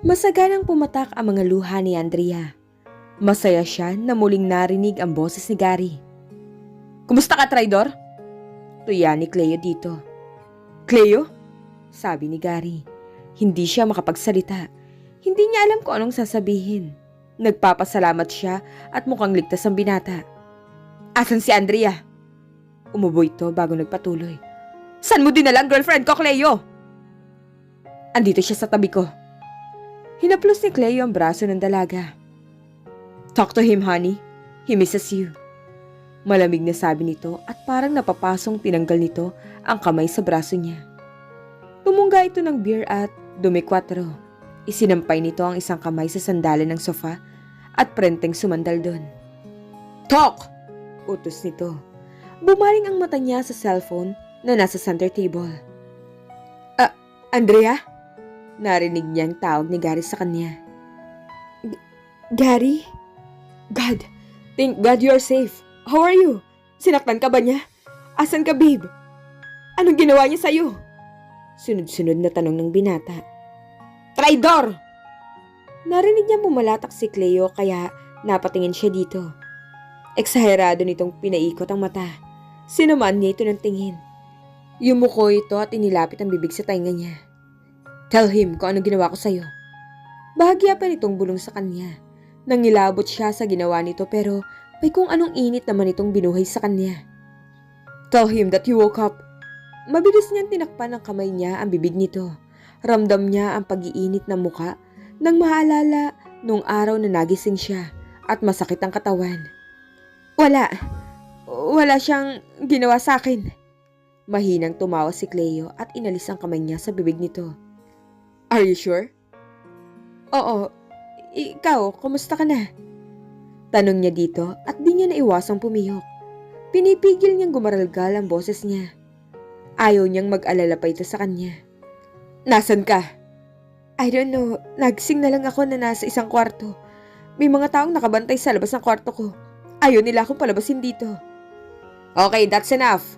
Masaganang pumatak ang mga luha ni Andrea. Masaya siya na muling narinig ang boses ni Gary. "Kumusta ka, traidor?" Tuya ni Cleo dito. "Cleo?" sabi ni Gary. Hindi siya makapagsalita. Hindi niya alam kung anong sasabihin. Nagpapasalamat siya at mukhang ligtas ang binata. "Asan si Andrea?" Umubo ito bago nagpatuloy. "San mo dinala ang girlfriend ko, Cleo?" "Andito siya sa tabi ko." Hinaplos ni Cleo ang braso ng dalaga. "Talk to him, honey. He misses you." Malamig na sabi nito at parang napapasong tinanggal nito ang kamay sa braso niya. Tumungga ito ng beer at dumikwatro. Isinampay nito ang isang kamay sa sandalan ng sofa at prenteng sumandal doon. "Talk!" utos nito. Bumaling ang mata niya sa cellphone na nasa center table. Andrea?" Narinig niya ang tawag ni Gary sa kanya. "Gary? God, thank God you're safe. How are you? Sinaktan ka ba niya? Asan ka, babe? Anong ginawa niya sa'yo?" Sunod-sunod na tanong ng binata. "Traidor!" Narinig niya pumalatak si Cleo kaya napatingin siya dito. Eksaherado nitong pinaikot ang mata. Sinamaan niya ito ng tingin. Yumuko ito at inilapit ang bibig sa tainga niya. "Tell him kung anong ginawa ko sa'yo." Bahagya pa nitong bulong sa kanya. Nangilabot siya sa ginawa nito pero may kung anong init naman itong binuhay sa kanya. "Tell him that you woke up." Mabilis niyang tinakpan ng kamay niya ang bibig nito. Ramdam niya ang pag-iinit ng muka nang maalala nung araw na nagising siya at masakit ang katawan. Wala siyang ginawa sa akin." Mahinang tumawa si Cleo at inalis ang kamay niya sa bibig nito. "Are you sure?" "Oo. Ikaw, kumusta ka na?" Tanong niya dito at di niya naiwasang pumiyok. Pinipigil niyang gumaralgal ang boses niya. Ayaw niyang mag-alala pa ito sa kanya. "Nasaan ka?" "I don't know. Nagising na lang ako na nasa isang kwarto. May mga taong nakabantay sa labas ng kwarto ko. Ayaw nila akong palabasin dito." "Okay, that's enough."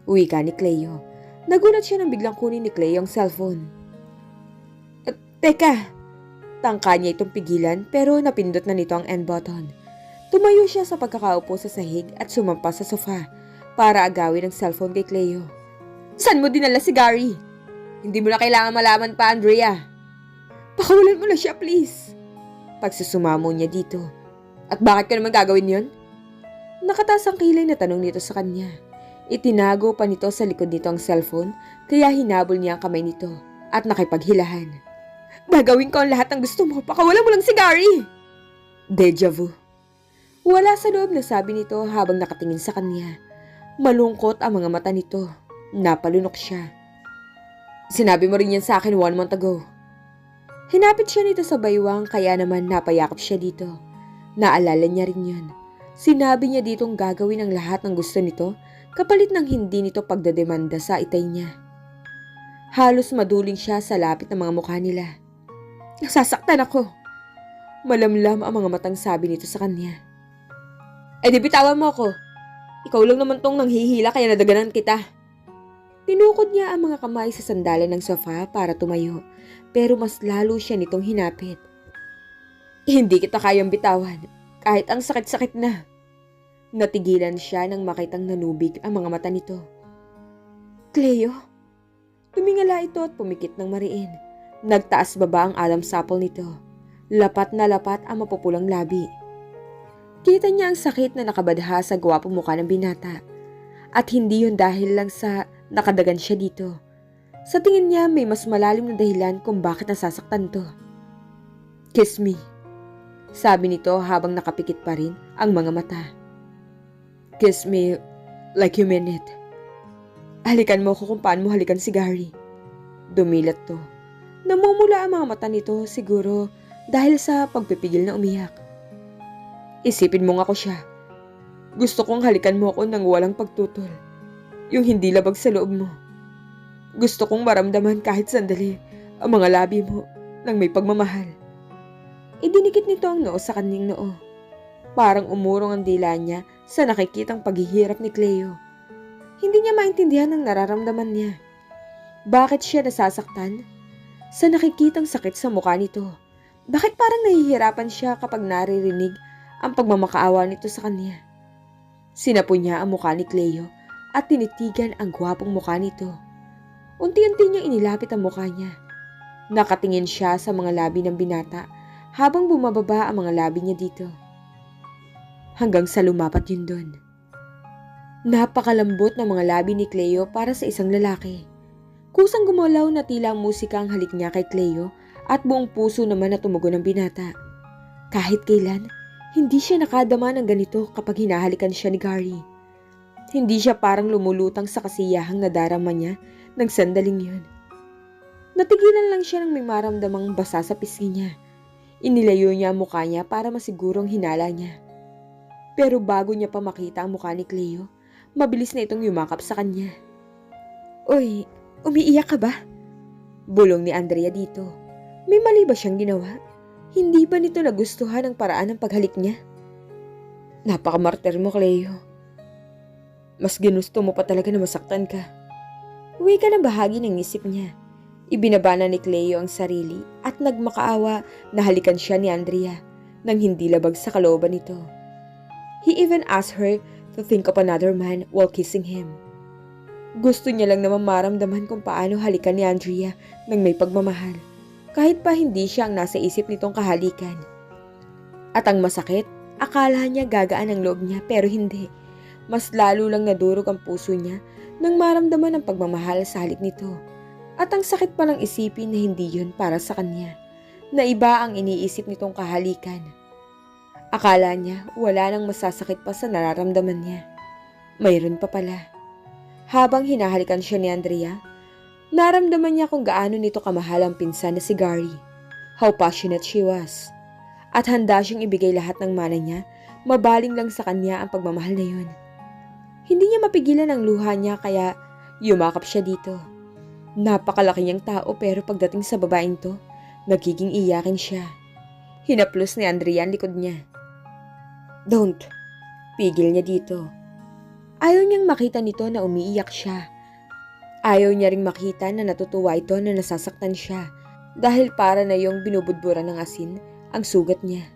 Wika ni Cleo. Nagulat siya nang biglang kunin ni Cleo ang cellphone. Teka! Tangka niya itong pigilan pero napindot na nito ang end button. Tumayo siya sa pagkakaupo sa sahig at sumampa sa sofa para agawin ang cellphone kay Cleo. "Saan mo dinala si Gary? Hindi mo na kailangan malaman pa, Andrea. Pakawalan mo na siya, please." Pagsusumamo niya dito. "At bakit ka naman gagawin yon?" Nakataas ang kilay na tanong nito sa kanya. Itinago pa nito sa likod nito ang cellphone kaya hinabol niya ang kamay nito at nakipaghilahan. "Gagawin ko ang lahat ng gusto mo. Pakawalan mo lang si Gary." Deja vu. Wala sa loob na sabi nito habang nakatingin sa kanya. Malungkot ang mga mata nito. Napalunok siya. "Sinabi mo rin yan sa akin 1 month ago." Hinapit siya nito sa baywang kaya naman napayakap siya dito. Naalala niya rin yun. Sinabi niya ditong gagawin ang lahat ng gusto nito kapalit ng hindi nito pagdademanda sa itay niya. Halos maduling siya sa lapit ng mga mukha nila. "Nasasaktan ako." Malamlam ang mga matang sabi nito sa kanya. "Di bitawan mo ako. Ikaw lang naman tong nanghihila kaya nadaganan kita." Tinukod niya ang mga kamay sa sandalan ng sofa para tumayo pero mas lalo siya nitong hinapit. "Hindi kita kayang bitawan kahit ang sakit-sakit na." Natigilan siya nang makitang nanubig ang mga mata nito. "Cleo?" Tumingala ito at pumikit ng mariin. Nagtaas baba ang alamsapol nito. Lapat na lapat ang mapupulang labi. Kita niya ang sakit na nakabadha sa gwapong mukha ng binata. At hindi yun dahil lang sa nakadagan siya dito. Sa tingin niya may mas malalim na dahilan kung bakit nasasaktan to. "Kiss me," sabi nito habang nakapikit pa rin ang mga mata. "Kiss me like you mean it." "Halikan mo ko kung paano mo halikan si Gary." Dumilat to. Namumula ang mga mata nito siguro dahil sa pagpipigil na umiyak. "Isipin mo nga ko siya. Gusto kong halikan mo ako nang walang pagtutol. Yung hindi labag sa loob mo. Gusto kong maramdaman kahit sandali ang mga labi mo nang may pagmamahal." Idinikit nito ang noo sa kanyang noo. Parang umurong ang dila niya sa nakikitang paghihirap ni Cleo. Hindi niya maintindihan ang nararamdaman niya. Bakit siya nasasaktan? sa nakikitang sakit sa mukha nito. Bakit parang nahihirapan siya kapag naririnig ang pagmamakaawa nito sa kanya? Sinapo niya ang mukha ni Cleo at tinitigan ang gwapong mukha nito. Unti-unti niyang inilapit ang mukha niya. Nakatingin siya sa mga labi ng binata habang bumababa ang mga labi niya dito. Hanggang sa lumapat yun doon. Napakalambot ng mga labi ni Cleo para sa isang lalaki. Kusang gumalaw na tila ang musika ang halik niya kay Cleo at buong puso naman na tumugon ng binata. Kahit kailan, hindi siya nakadama ng ganito kapag hinahalikan siya ni Gary. Hindi siya parang lumulutang sa kasiyahang nadarama niya ng sandaling yun. Natigilan lang siya nang may maramdamang basa sa pisngi niya. Inilayo niya ang mukha niya para masigurong hinala niya. Pero bago niya pa makita ang mukha ni Cleo, mabilis na itong yumakap sa kanya. "Uy, umiiyak ka ba?" Bulong ni Andrea dito. May mali ba siyang ginawa? Hindi ba nito nagustuhan ang paraan ng paghalik niya? "Napakamartir mo, Cleo. Mas ginusto mo pa talaga na masaktan ka." Uwi ka ng bahagi ng isip niya. Ibinabana ni Cleo ang sarili at nagmakaawa na halikan siya ni Andrea nang hindi labag sa kalooban nito. He even asked her to think of another man while kissing him. Gusto niya lang naman maramdaman kung paano halikan ni Andrea nang may pagmamahal, kahit pa hindi siya ang nasa isip nitong kahalikan. At ang masakit, akala niya gagaan ang loob niya pero hindi. Mas lalo lang nadurog ang puso niya nang maramdaman ang pagmamahal sa halik nito. At ang sakit palang isipin na hindi yun para sa kanya, na iba ang iniisip nitong kahalikan. Akala niya wala nang masasakit pa sa nararamdaman niya. Mayroon pa pala. Habang hinahalikan siya ni Andrea, naramdaman niya kung gaano nito kamahal ang pinsan na si Gary. How passionate she was. At handa siyang ibigay lahat ng mana niya, mabaling lang sa kanya ang pagmamahal na yun. Hindi niya mapigilan ang luha niya kaya yumakap siya dito. Napakalaki niyang tao pero pagdating sa babaeng to, nagiging iyakin siya. Hinaplos ni Andrea ang likod niya. "Don't." Pigil niya dito. Ayaw niyang makita nito na umiiyak siya. Ayaw niya ring makita na natutuwa ito na nasasaktan siya dahil para na yung binubudburan ng asin ang sugat niya.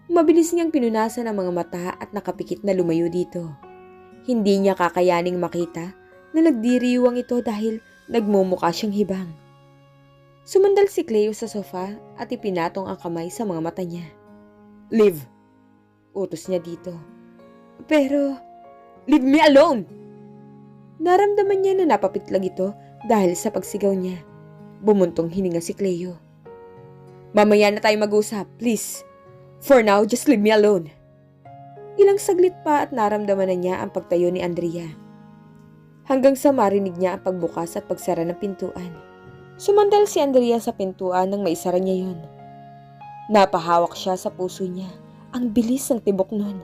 Mabilis niyang pinunasan ang mga mata at nakapikit na lumayo dito. Hindi niya kakayaning makita na nagdiriwang ito dahil nagmumukha siyang hibang. Sumandal si Cleo sa sofa at ipinatong ang kamay sa mga mata niya. "Leave," utos niya dito. "Pero, leave me alone!" Naramdaman niya na napapitlag ito dahil sa pagsigaw niya. Bumuntong hininga si Cleo. "Mamaya na tayo mag-usap, please. For now, just leave me alone." Ilang saglit pa at naramdaman na niya ang pagtayo ni Andrea. Hanggang sa marinig niya ang pagbukas at pagsara ng pintuan. Sumandal si Andrea sa pintuan nang maisara niya yun. Napahawak siya sa puso niya. Ang bilis ng tibok nun.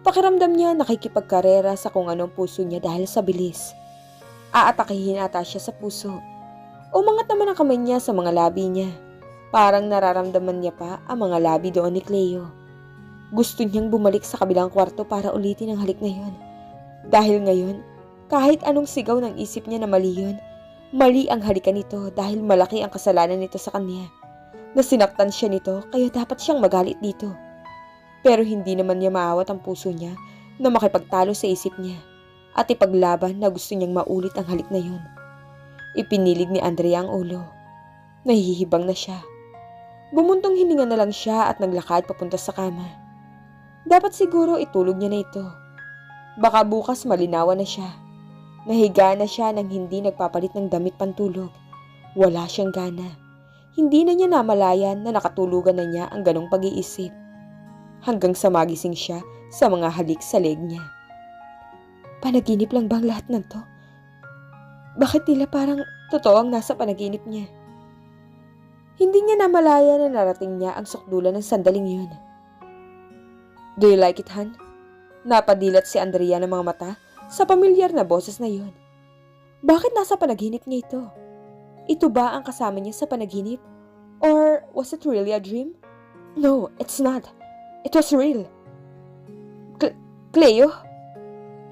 Pakiramdam niya nakikipagkarera sa kung anong puso niya dahil sa bilis. Aatakihin ata siya sa puso. Umangat naman ang kamay niya sa mga labi niya. Parang nararamdaman niya pa ang mga labi doon ni Cleo. Gusto niyang bumalik sa kabilang kwarto para ulitin ang halik na yun. Dahil ngayon, kahit anong sigaw ng isip niya na mali yun, mali ang halikan nito dahil malaki ang kasalanan nito sa kanya. Nasinaktan siya nito kaya dapat siyang magalit dito. Pero hindi naman niya maawat ang puso niya na makipagtalo sa isip niya at ipaglaban na gusto niyang maulit ang halik na yun. Ipinilig ni Andrea ang ulo. Nahihibang na siya. Bumuntong hininga na lang siya at naglakad papunta sa kama. Dapat siguro itulog niya na ito. Baka bukas malinawan na siya. Nahiga na siya nang hindi nagpapalit ng damit pantulog. Wala siyang gana. Hindi na niya namalayan na nakatulugan na niya ang ganong pag-iisip. Hanggang sa magising siya sa mga halik sa leg niya. Panaginip lang bang lahat ng to? Bakit tila parang totoo ang nasa panaginip niya? Hindi niya namalayan na narating niya ang sukdulan ng sandaling yun. "Do you like it, Han?" Napadilat si Andrea ng mga mata sa pamilyar na boses na yun. Bakit nasa panaginip niya ito? Ito ba ang kasama niya sa panaginip? Or was it really a dream? No, it's not. It was real. Cleo?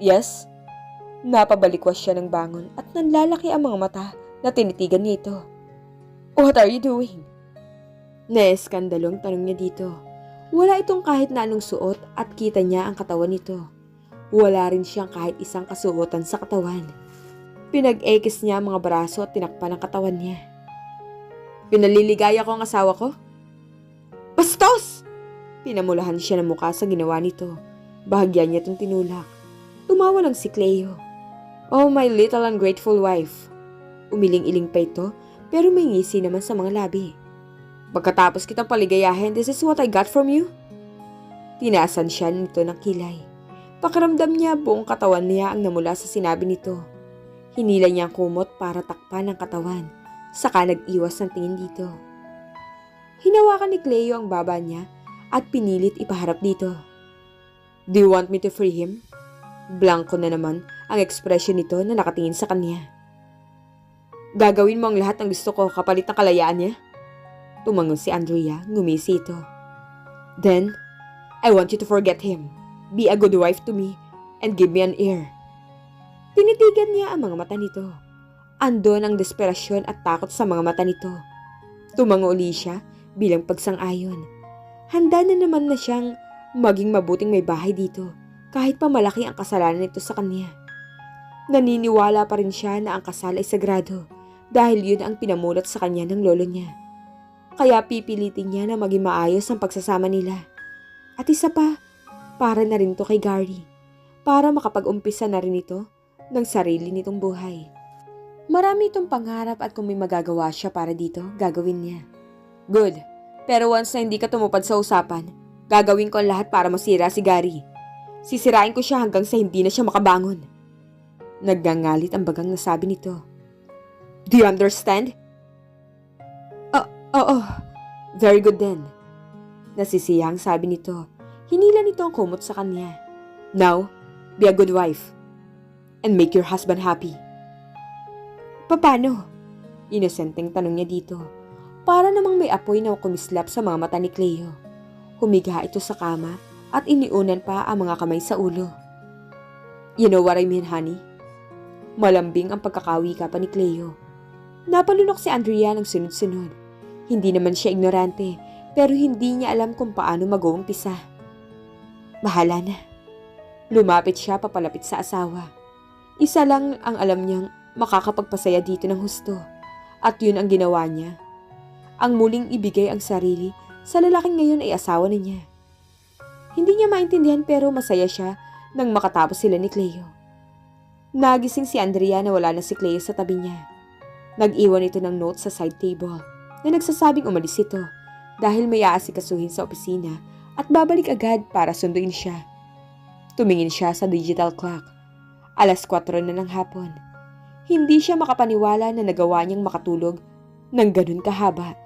Yes? Napabalikwas siya ng bangon at nanlalaki ang mga mata na tinitigan niya ito. What are you doing? Naeskandalong tanong niya dito. Wala itong kahit na anong suot at kita niya ang katawan nito. Wala rin siyang kahit isang kasuotan sa katawan. Pinag-ekis niya ang mga braso at tinakpan ang katawan niya. Pinaliligaya ko ang asawa ko? Bastos! Pinamulahan siya ng mukha sa ginawa nito. Bahagyan niya itong tinulak. Tumawa lang si Cleo. Oh, my little ungrateful wife. Umiling-iling pa ito pero may ngisi naman sa mga labi. Pagkatapos kitang paligayahin, this is what I got from you? Tinaasan siya nito ng kilay. Pakiramdam niya buong katawan niya ang namula sa sinabi nito. Hinila niya ang kumot para takpan ang katawan. Saka nag-iwas ng tingin dito. Hinawakan ni Cleo ang baba niya at pinilit ipaharap dito. Do you want me to free him? Blanko na naman ang ekspresyon nito na nakatingin sa kanya. Gagawin mo ang lahat ng gusto ko kapalit ng kalayaan niya? Tumangon si Andrea, ngumisi ito. Then, I want you to forget him. Be a good wife to me and give me an heir. Tinitigan niya ang mga mata nito. Andon ang desperasyon at takot sa mga mata nito. Tumango uli siya bilang pagsang-ayon. Handa na naman na siyang maging mabuting may bahay dito kahit pa malaki ang kasalanan nito sa kanya. Naniniwala pa rin siya na ang kasal ay sagrado dahil yun ang pinamulat sa kanya ng lolo niya. Kaya pipilitin niya na maging maayos ang pagsasama nila. At isa pa, para na rin to kay Gary. Para makapag-umpisa na rin ito ng sarili nitong buhay. Marami itong pangarap at kung may magagawa siya para dito, gagawin niya. Good. Pero once na hindi ka tumupad sa usapan, gagawin ko ang lahat para masira si Gary. Sisirain ko siya hanggang sa hindi na siya makabangon. Naggangalit ang bagang nasabi nito. Do you understand? Oo. Very good then. Nasisiyang sabi nito. Hinila nito ang kumot sa kanya. Now, be a good wife. And make your husband happy. Paano? Inosenteng tanong niya dito. Para namang may apoy na kumislap sa mga mata ni Cleo. Humiga ito sa kama at iniunan pa ang mga kamay sa ulo. You know what I mean, honey? Malambing ang pagkakawika pa ni Cleo. Napalunok si Andrea ng sunod-sunod. Hindi naman siya ignorante, pero hindi niya alam kung paano mag-uumpisa. Bahala na. Lumapit siya papalapit sa asawa. Isa lang ang alam niyang makakapagpasaya dito ng husto. At yun ang ginawa niya. Ang muling ibigay ang sarili sa lalaking ngayon ay asawa na niya. Hindi niya maintindihan pero masaya siya nang makatapos sila ni Cleo. Nagising si Andrea na wala na si Cleo sa tabi niya. Nag-iwan ito ng note sa side table na nagsasabing umalis ito dahil may aasikasuhin sa opisina at babalik agad para sunduin siya. Tumingin siya sa digital clock. 4:00 na ng hapon. Hindi siya makapaniwala na nagawa niyang makatulog ng ganun kahaba.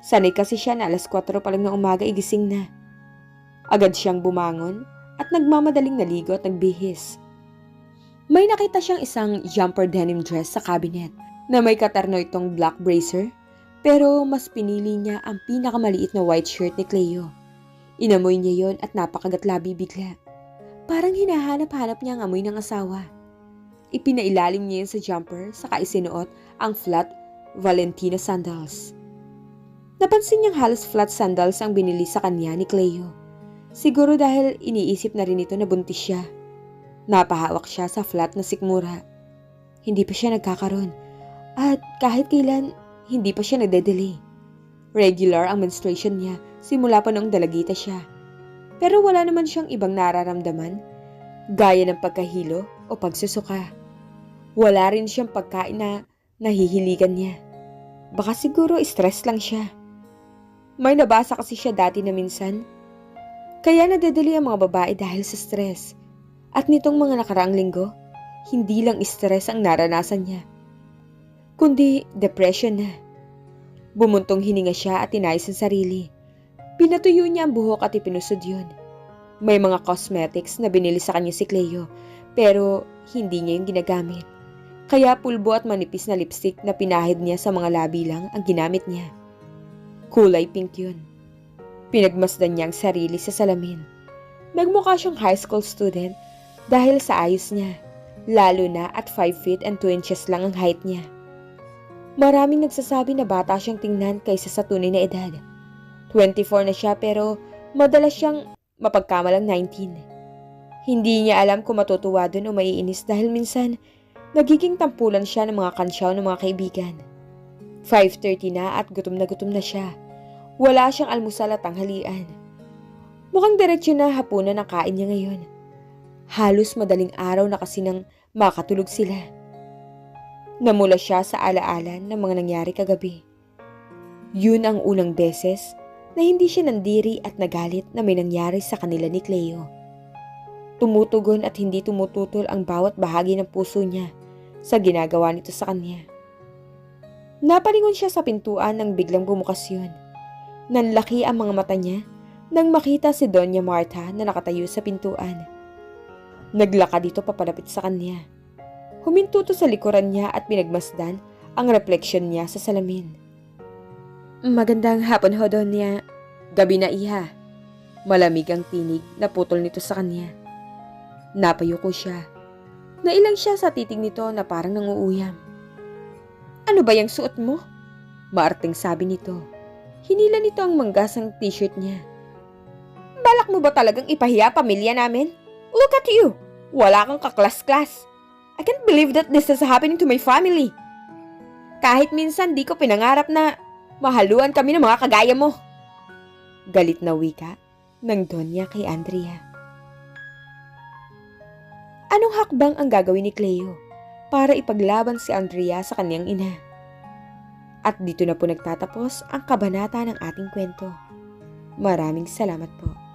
Sanay kasi siya na 4:00 pa lang ng umaga igising na. Agad siyang bumangon at nagmamadaling naligo at nagbihis. May nakita siyang isang jumper denim dress sa cabinet na may katerno itong black bracer pero mas pinili niya ang pinakamaliit na white shirt ni Cleo. Inamoy niya yon at napakagatlabi bigla. Parang hinahanap-hanap niya ang amoy ng asawa. Ipinailalim niya yun sa jumper saka isinuot ang flat Valentino sandals. Napansin niyang halos flat sandals ang binili sa kanya ni Cleo. Siguro dahil iniisip na rin ito na buntis siya. Napahawak siya sa flat na sikmura. Hindi pa siya nagkakaroon at kahit kailan hindi pa siya nagde-delay. Regular ang menstruation niya simula pa noong dalagita siya. Pero wala naman siyang ibang nararamdaman gaya ng pagkahilo o pagsusuka. Wala rin siyang pagkain na nahihiligan niya. Baka siguro stress lang siya. May nabasa kasi siya dati na minsan. Kaya nadadali ang mga babae dahil sa stress. At nitong mga nakaraang linggo, hindi lang stress ang naranasan niya, kundi depression na. Bumuntong hininga siya at inayos ang sarili. Pinatuyo niya ang buhok at ipinusod yun. May mga cosmetics na binili sa kanya si Cleo, pero hindi niya yung ginagamit. Kaya pulbo at manipis na lipstick na pinahid niya sa mga labi lang ang ginamit niya. Kulay pink yun. Pinagmasdan niya ang sarili sa salamin. Nagmukha siyang high school student dahil sa ayos niya, lalo na at 5 feet and 2 inches lang ang height niya. Maraming nagsasabi na bata siyang tingnan kaysa sa tunay na edad. 24 na siya pero madalas siyang mapagkamalang 19. Hindi niya alam kung matutuwa dun o maiinis dahil minsan nagiging tampulan siya ng mga kansyaw ng mga kaibigan. 5:30 na at gutom na siya. Wala siyang almusal at tanghalian. Mukhang diretsyo na hapunan ang kain niya ngayon. Halos madaling araw na kasi nang makatulog sila. Namula siya sa alaala ng mga nangyari kagabi. Yun ang unang beses na hindi siya nandiri at nagalit na may nangyari sa kanila ni Cleo. Tumutugon at hindi tumututol ang bawat bahagi ng puso niya sa ginagawa nito sa kanya. Napalingon siya sa pintuan nang biglang bumukas yun. Nanlaki ang mga mata niya nang makita si Doña Marta na nakatayo sa pintuan. Naglakad dito papalapit sa kanya. Huminto to sa likuran niya at pinagmasdan ang refleksyon niya sa salamin. Magandang hapon ho, Doña. Gabi na, iha. Malamig ang tinig na putol nito sa kanya. Napayuko siya. Nailang siya sa titig nito na parang nanguuyam. Ano ba yung suot mo? Maarteng sabi nito. Hinila nito ang manggasang t-shirt niya. Balak mo ba talagang ipahiya pamilya namin? Look at you! Wala kang kaklas-klas. I can't believe that this is happening to my family. Kahit minsan di ko pinangarap na mahaluan kami ng mga kagaya mo. Galit na wika ng Donya kay Andrea. Anong hakbang ang gagawin ni Cleo para ipaglaban si Andrea sa kanyang ina? At dito na po nagtatapos ang kabanata ng ating kwento. Maraming salamat po.